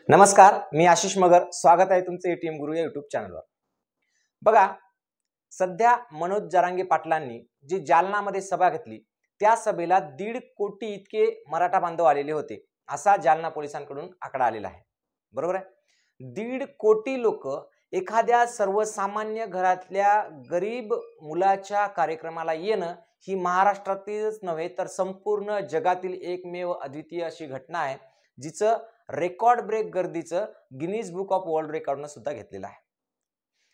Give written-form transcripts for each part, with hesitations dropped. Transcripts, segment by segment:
नमस्कार, मी आशिष मगर. स्वागत आहे तुमचं एटीएम गुरु या यूट्यूब चॅनलवर. बघा, सध्या मनोज जरांगे पाटलांनी जी जालनामध्ये सभा घेतली त्या सभेला 1.5 कोटी इतके मराठा बांधव आलेले होते, असा जालना पोलिसांकडून आकडा आलेला आहे. बरोबर आहे. 1.5 कोटी लोक एखाद्या सर्वसामान्य घरातल्या गरीब मुलाच्या कार्यक्रमाला येणं ही महाराष्ट्रातीलच नव्हे तर संपूर्ण जगातील एकमेव अद्वितीय अशी घटना आहे, जिचं रेकॉर्ड ब्रेक गर्दीचं गिनीज बुक ऑफ वर्ल्ड रेकॉर्डनं सुद्धा घेतलेलं आहे.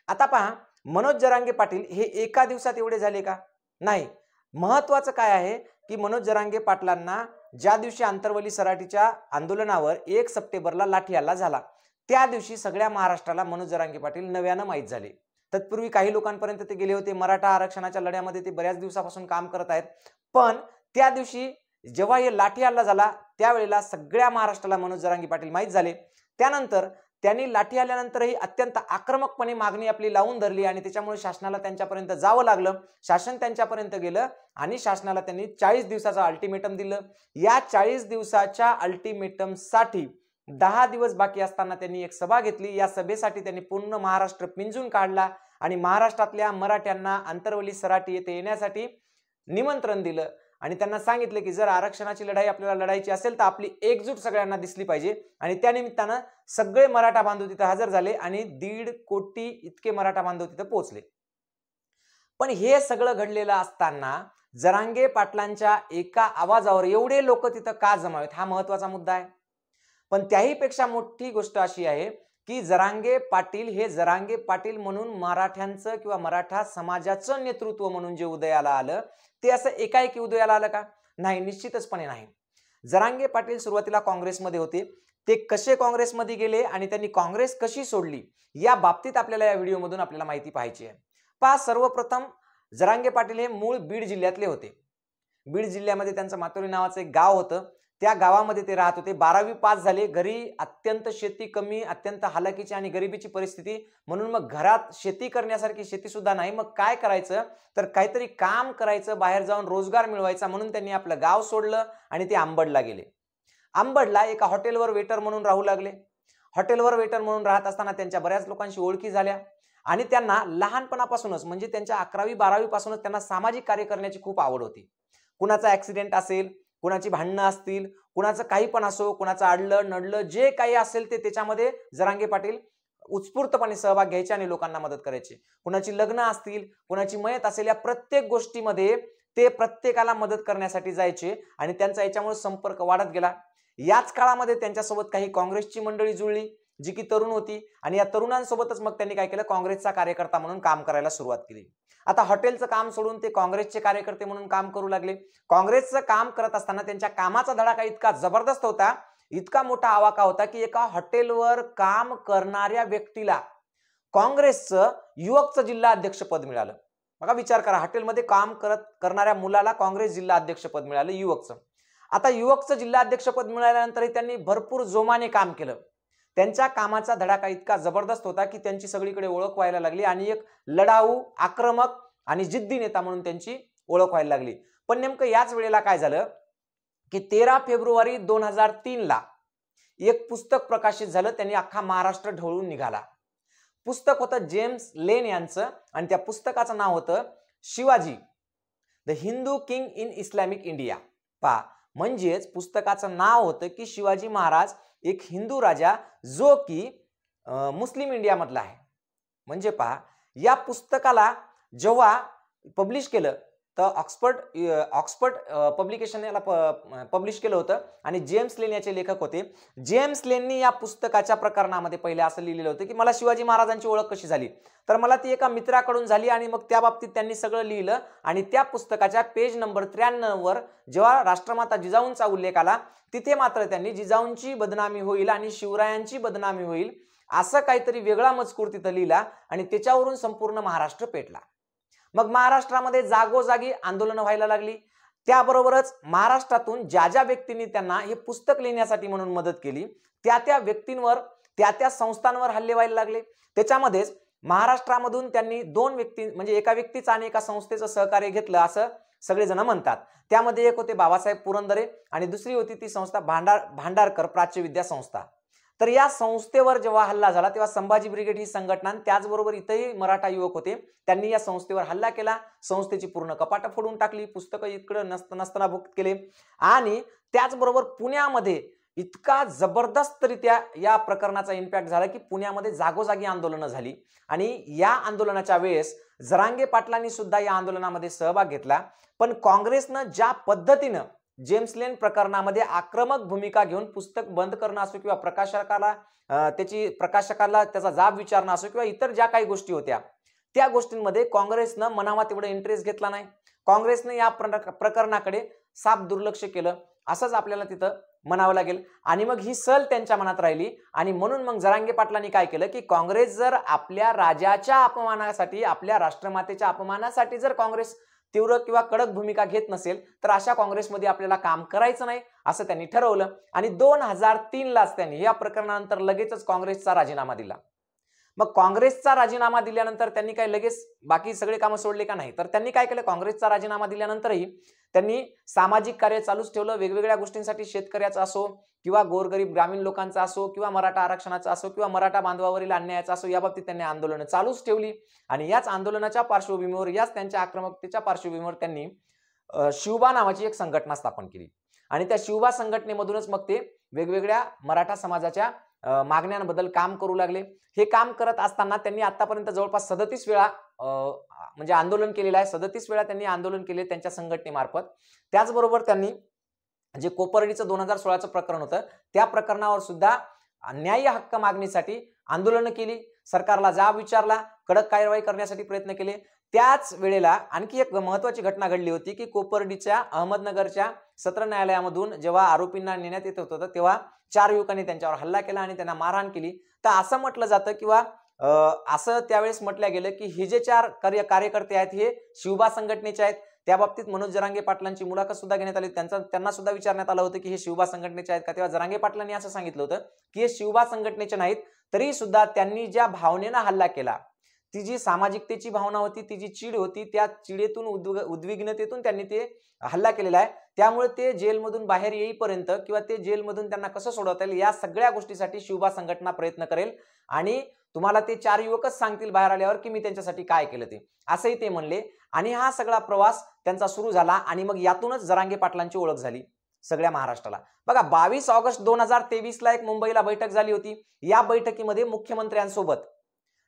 आता पहा, मनोज जरांगे पाटील हे एका दिवसात एवढे झाले का? नाही. महत्वाचं काय आहे की मनोज जरांगे पाटलांना ज्या दिवशी आंतरवली सराटीच्या आंदोलनावर 1 सप्टेंबरला लाठी हल्ला झाला, त्या दिवशी सगळ्या महाराष्ट्राला मनोज जरांगे पाटील नव्यानं माहीत झाले. तत्पूर्वी काही लोकांपर्यंत ते गेले होते. मराठा आरक्षणाच्या लढ्यामध्ये ते बऱ्याच दिवसापासून काम करत आहेत. पण त्या दिवशी जेव्हा हे लाठी हल्ला झाला त्यावेळेला सगळ्या महाराष्ट्राला मनोज जरांगे पाटील माहीत झाले. त्यानंतर त्यांनी लाठी आल्यानंतरही अत्यंत आक्रमकपणे मागणी आपली लावून धरली आणि त्याच्यामुळे शासनाला त्यांच्यापर्यंत जावं लागलं. शासन त्यांच्यापर्यंत गेलं आणि शासनाला त्यांनी 40 दिवसाचा अल्टिमेटम दिलं. या 40 दिवसाच्या अल्टिमेटमसाठी 10 दिवस बाकी असताना त्यांनी एक सभा घेतली. या सभेसाठी त्यांनी पूर्ण महाराष्ट्र पिंजून काढला आणि महाराष्ट्रातल्या मराठ्यांना आंतरवली सराटी येथे येण्यासाठी निमंत्रण दिलं आणि त्यांना सांगितले की जर आरक्षणाची लढाई आपल्याला लढायची असेल तर आपली एकजूट सगळ्यांना दिसली पाहिजे. आणि त्या निमित्तानं सगळे मराठा बांधव तिथे हजर झाले आणि 1.5 कोटी इतके मराठा बांधव तिथे पोहोचले. पण हे सगळं घडलेलं असताना जरांगे पाटलांच्या एका आवाजावर एवढे लोक तिथं का जमावेत, हा महत्वाचा मुद्दा आहे. पण त्याही पेक्षा मोठी गोष्ट अशी आहे की जरांगे पाटील हे जरांगे पाटील म्हणून मराठ्यांचं किंवा मराठा समाजाचं नेतृत्व म्हणून जे उदयाला आलं ते असं एकाएकी उदयाला आलं का? नाही, निश्चितचपणे नाही. जरांगे पाटील सुरुवातीला काँग्रेसमध्ये होते. ते कसे काँग्रेसमध्ये गेले आणि त्यांनी काँग्रेस कशी सोडली या बाबतीत आपल्याला या व्हिडिओमधून आपल्याला माहिती पाहायची आहे. पहा, सर्वप्रथम जरांगे पाटील हे मूळ बीड जिल्ह्यातले होते. बीड जिल्ह्यामध्ये त्यांचं मातोरी नावाचं एक गाव होतं. त्या गावामध्ये ते राहत होते. 12वी पास झाले. घरी अत्यंत शेती कमी, अत्यंत हालाकीची आणि गरिबीची परिस्थिती. म्हणून मग घरात शेती करण्यासारखी शेती सुद्धा नाही. मग काय करायचं तर काहीतरी काम करायचं, बाहेर जाऊन रोजगार मिळवायचा म्हणून त्यांनी आपलं गाव सोडलं आणि ते अंबडला गेले. अंबडला एका हॉटेलवर वेटर म्हणून राहू लागले. हॉटेलवर वेटर म्हणून राहत असताना त्यांच्या बऱ्याच लोकांशी ओळखी झाल्या आणि त्यांना लहानपणापासूनच म्हणजे त्यांच्या 11वी 12वी पासूनच त्यांना सामाजिक कार्य करण्याची खूप आवड होती. कुणाचा ऍक्सिडेंट असेल, कुणाची भांडणं असतील, कुणाचं काही पण असो, कुणाचं अडलं नडलं जे काही असेल ते त्याच्यामध्ये जरांगे पाटील उत्स्फूर्तपणे सहभाग घ्यायचे आणि लोकांना मदत करायचे. कुणाची लग्न असतील, कुणाची मयत असेल, या प्रत्येक गोष्टीमध्ये ते प्रत्येकाला मदत करण्यासाठी जायचे आणि त्यांचा याच्यामुळे संपर्क वाढत गेला. याच काळामध्ये त्यांच्यासोबत काही काँग्रेसची मंडळी जुळली जी की तरुण होती आणि या तरुणांसोबतच मग त्यांनी काय केलं, काँग्रेसचा कार्यकर्ता म्हणून काम करायला सुरुवात केली. आता हॉटेलचं काम सोडून ते काँग्रेसचे कार्यकर्ते म्हणून काम करू लागले. काँग्रेसचं काम करत असताना त्यांच्या कामाचा धडाका इतका जबरदस्त होता, इतका मोठा आवाका होता की एका हॉटेलवर काम करणाऱ्या व्यक्तीला काँग्रेसचं युवकचं जिल्हा अध्यक्षपद मिळालं. बघा, विचार करा, हॉटेलमध्ये काम करणाऱ्या मुलाला काँग्रेस जिल्हा अध्यक्षपद मिळालं युवकचं. आता युवकचं जिल्हा अध्यक्षपद मिळाल्यानंतरही त्यांनी भरपूर जोमाने काम केलं. त्यांच्या कामाचा धडाका इतका जबरदस्त होता की त्यांची सगळीकडे ओळख व्हायला लागली आणि एक लढाऊ, आक्रमक आणि जिद्दी नेता म्हणून त्यांची ओळख व्हायला लागली. पण नेमकं याच वेळेला काय झालं की 13 फेब्रुवारी 2003 ला एक पुस्तक प्रकाशित झालं. त्यांनी अख्खा महाराष्ट्र ढवळून निघाला. पुस्तक होतं जेम्स लेन यांचं आणि त्या पुस्तकाचं नाव होतं Shivaji, the Hindu king in Islamic India. पहा, म्हणजेच पुस्तकाचं नाव होतं की शिवाजी महाराज एक हिंदू राजा जो की मुस्लिम इंडिया मधला आहे. म्हणजे पहा, या पुस्तकाला जेव्हा पब्लिश केलं तर ऑक्सफर्ड पब्लिकेशन याला पब्लिश केलं होतं आणि जेम्स लेन याचे लेखक होते. जेम्स लेननी या पुस्तकाच्या प्रकरणामध्ये पहिले असं लिहिलेलं होतं की मला शिवाजी महाराजांची ओळख कशी झाली, तर मला ती एका मित्राकडून झाली आणि मग त्या बाबतीत त्यांनी सगळं लिहिलं आणि त्या पुस्तकाच्या पेज नंबर 93 वर जेव्हा राष्ट्रमाता जिजाऊंचा उल्लेख आला तिथे मात्र त्यांनी जिजाऊंची बदनामी होईल आणि शिवरायांची बदनामी होईल असं काहीतरी वेगळा मजकूर तिथं लिहिला आणि त्याच्यावरून संपूर्ण महाराष्ट्र पेटला. मग महाराष्ट्रामध्ये जागोजागी आंदोलनं व्हायला लागली. त्याबरोबरच महाराष्ट्रातून ज्या ज्या व्यक्तींनी त्यांना हे पुस्तक लिहिण्यासाठी म्हणून मदत केली त्या त्या व्यक्तींवर, त्या त्या संस्थांवर हल्ले व्हायला लागले. त्याच्यामध्येच महाराष्ट्रामधून त्यांनी 2 व्यक्ती म्हणजे एका व्यक्तीचं आणि एका संस्थेचं सहकार्य घेतलं असं सगळेजण म्हणतात. त्यामध्ये एक होते बाबासाहेब पुरंदरे आणि दुसरी होती ती संस्था भांडारकर प्राच्यविद्या संस्था. तर या संस्थेवर जेव्हा हल्ला झाला तेव्हा संभाजी ब्रिगेड ही संघटना आणि त्याचबरोबर इथेही मराठा युवक होते, त्यांनी या संस्थेवर हल्ला केला, संस्थेची पूर्ण कपाटं फोडून टाकली, पुस्तकं इकडं नसताना भुक्त केले आणि त्याचबरोबर पुण्यामध्ये इतका जबरदस्तरित्या या प्रकरणाचा इम्पॅक्ट झाला की पुण्यामध्ये जागोजागी आंदोलनं झाली आणि या आंदोलनाच्या वेळेस जरांगे पाटलांनी सुद्धा या आंदोलनामध्ये सहभाग घेतला। पण काँग्रेसनं ज्या पद्धतीनं जेम्स लेन प्रकरणामध्ये आक्रमक भूमिका घेऊन पुस्तक बंद करणं असो किंवा प्रकाशकाला त्याचा जाब विचारणं असो किंवा इतर ज्या काही गोष्टी होत्या त्या गोष्टींमध्ये काँग्रेसनं मनावा तेवढं इंटरेस्ट घेतला नाही, काँग्रेसने या प्रकरणाकडे साफ दुर्लक्ष केलं असंच आपल्याला तिथं म्हणावं लागेल। आणि मग ही सल त्यांच्या मनात राहिली आणि म्हणून मग जरांगे पाटलांनी काय केलं की काँग्रेस जर आपल्या राजाच्या अपमानासाठी, आपल्या राष्ट्रमातेच्या अपमानासाठी जर काँग्रेस तीव्र किंवा कडक भूमिका घेत नसेल तर अशा काँग्रेसमध्ये आपल्याला काम करायचं नाही असं त्यांनी ठरवलं आणि 2003 लाच त्यांनी या प्रकरणानंतर लगेचच काँग्रेसचा राजीनामा दिला। मग काँग्रेसचा राजीनामा दिल्यानंतर त्यांनी काय लगेच बाकी सगळे कामं सोडले का नाही, तर त्यांनी काय केलं, काँग्रेसचा राजीनामा दिल्यानंतरही त्यांनी सामाजिक कार्य चालूच ठेवलं, वेगवेगळ्या गोष्टींसाठी, शेतकऱ्याचा असो किंवा गोरगरीब ग्रामीण लोकांचा असो किंवा मराठा आरक्षणाचा असो किंवा मराठा बांधवावरील अन्यायाचा असो, या बाबतीत त्यांनी आंदोलन चालूच ठेवली आणि याच आंदोलनाच्या पार्श्वभूमीवर, याच त्यांच्या आक्रमकतेच्या पार्श्वभूमीवर त्यांनी शिवबा नावाची एक संघटना स्थापन केली आणि त्या शिवबा संघटनेमधूनच मग ते वेगवेगळ्या मराठा समाजाच्या मागण्यांबद्दल काम करू लागले। हे काम करत असताना त्यांनी आतापर्यंत जवळपास 37 वेळा म्हणजे आंदोलन केलेलं आहे, 37 वेळा त्यांनी आंदोलन केले त्यांच्या संघटनेमार्फत। त्याचबरोबर त्यांनी जे कोपर्डीचं 2016चं प्रकरण होतं त्या प्रकरणावर सुद्धा न्याय्य हक्क मागणीसाठी आंदोलन केली, सरकारला जाब विचारला, कडक कारवाई करण्यासाठी प्रयत्न केले। त्याच वेळेला आणखी एक महत्त्वाची घटना घडली होती की कोपर्डीच्या अहमदनगरच्या सत्र न्यायालयामधून जेव्हा आरोपींना नेण्यात येत होतं तेव्हा 4 युवकांनी त्यांच्यावर हल्ला केला आणि त्यांना मारहाण केली। तर असं म्हटलं जातं किंवा असं त्यावेळेस म्हटलं गेलं की हे जे 4 कार्यकर्ते आहेत हे शिवबा संघटनेचे आहेत। त्या बाबतीत मनोज जरांगे पाटलांची मुलाखत सुद्धा घेण्यात आली, त्यांना सुद्धा विचारण्यात आलं होतं की हे शिवबा संघटनेचे आहेत का, तेव्हा जरांगे पाटलांनी असं सांगितलं होतं की हे शिवबा संघटनेचे नाहीत, तरी सुद्धा त्यांनी ज्या भावनेनं हल्ला केला, ती जी सामाजिकतेची भावना होती, ती जी चीड होती, त्या चिडेतून उद्विग्नतेतून त्यांनी ते हल्ला केलेला आहे। त्यामुळे ते जेलमधून बाहेर येईपर्यंत किंवा ते जेलमधून त्यांना कसं सोडवता येईल या सगळ्या गोष्टीसाठी शिवबा संघटना प्रयत्न करेल आणि तुम्हाला ते 4 युवकच सांगतील बाहेर आल्यावर की मी त्यांच्यासाठी काय केलं ते, असंही ते म्हणले। आणि हा सगळा प्रवास त्यांचा सुरू झाला आणि मग यातूनच जरांगे पाटलांची ओळख झाली सगळ्या महाराष्ट्राला। बघा 22 ऑगस्ट 2023 ला एक मुंबईला बैठक झाली होती। या बैठकीमध्ये मुख्यमंत्र्यांसोबत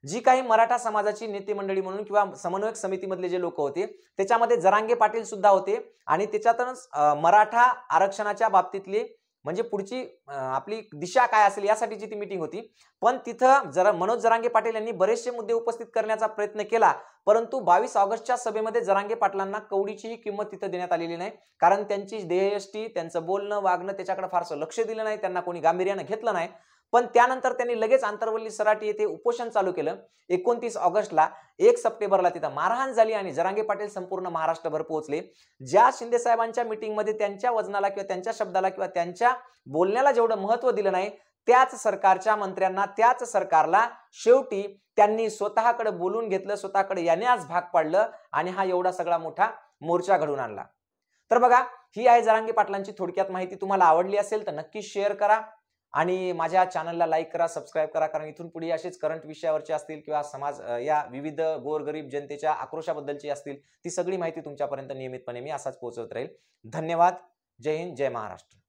जी काही मराठा समाजाची नेते मंडळी म्हणून किंवा समन्वयक समितीमधले जे लोक होते त्याच्यामध्ये जरांगे पाटील सुद्धा होते आणि त्याच्यातच मराठा आरक्षणाच्या बाबतीतली म्हणजे पुढची आपली दिशा काय असेल यासाठीची ती मीटिंग होती। पण तिथं मनोज जरांगे पाटील यांनी बरेचसे मुद्दे उपस्थित करण्याचा प्रयत्न केला, परंतु 22 ऑगस्टच्या सभेमध्ये जरांगे पाटलांना कवडीचीही किंमत तिथं देण्यात आलेली नाही, कारण त्यांची देहयष्टी, त्यांचं बोलणं वागणं त्याच्याकडे फारसं लक्ष दिलं नाही, त्यांना कोणी गांभीर्यानं घेतलं नाही। पण त्यानंतर त्यांनी लगेच आंतरवल्ली सराटी येथे उपोषण चालू केलं। 29 ऑगस्टला 1 सप्टेंबरला तिथं मारहाण झाली आणि जरांगे पाटील संपूर्ण महाराष्ट्रभर पोहोचले। ज्या शिंदे साहेबांच्या मीटिंगमध्ये त्यांच्या वजनाला किंवा त्यांच्या शब्दाला किंवा त्यांच्या बोलण्याला जेवढं महत्त्व दिलं नाही, त्याच सरकारच्या मंत्र्यांना, त्याच सरकारला शेवटी त्यांनी स्वतःकडे बोलून घेतलं, स्वतःकडे येण्यास भाग पाडलं आणि हा एवढा सगळा मोठा मोर्चा घडून आणला। तर बघा, ही आहे जरांगे पाटलांची थोडक्यात माहिती। तुम्हाला आवडली असेल तर नक्की शेअर करा आणि माझ्या चॅनलला लाईक करा, सबस्क्राईब करा, कारण इथून पुढे असेच करंट विषयावरचे असतील किंवा समाज या विविध गोरगरीब जनतेच्या आक्रोशाबद्दलची असतील ती सगळी माहिती तुमच्यापर्यंत नियमितपणे मी असाच पोहोचवत राहील। धन्यवाद। जय हिंद, जय महाराष्ट्र।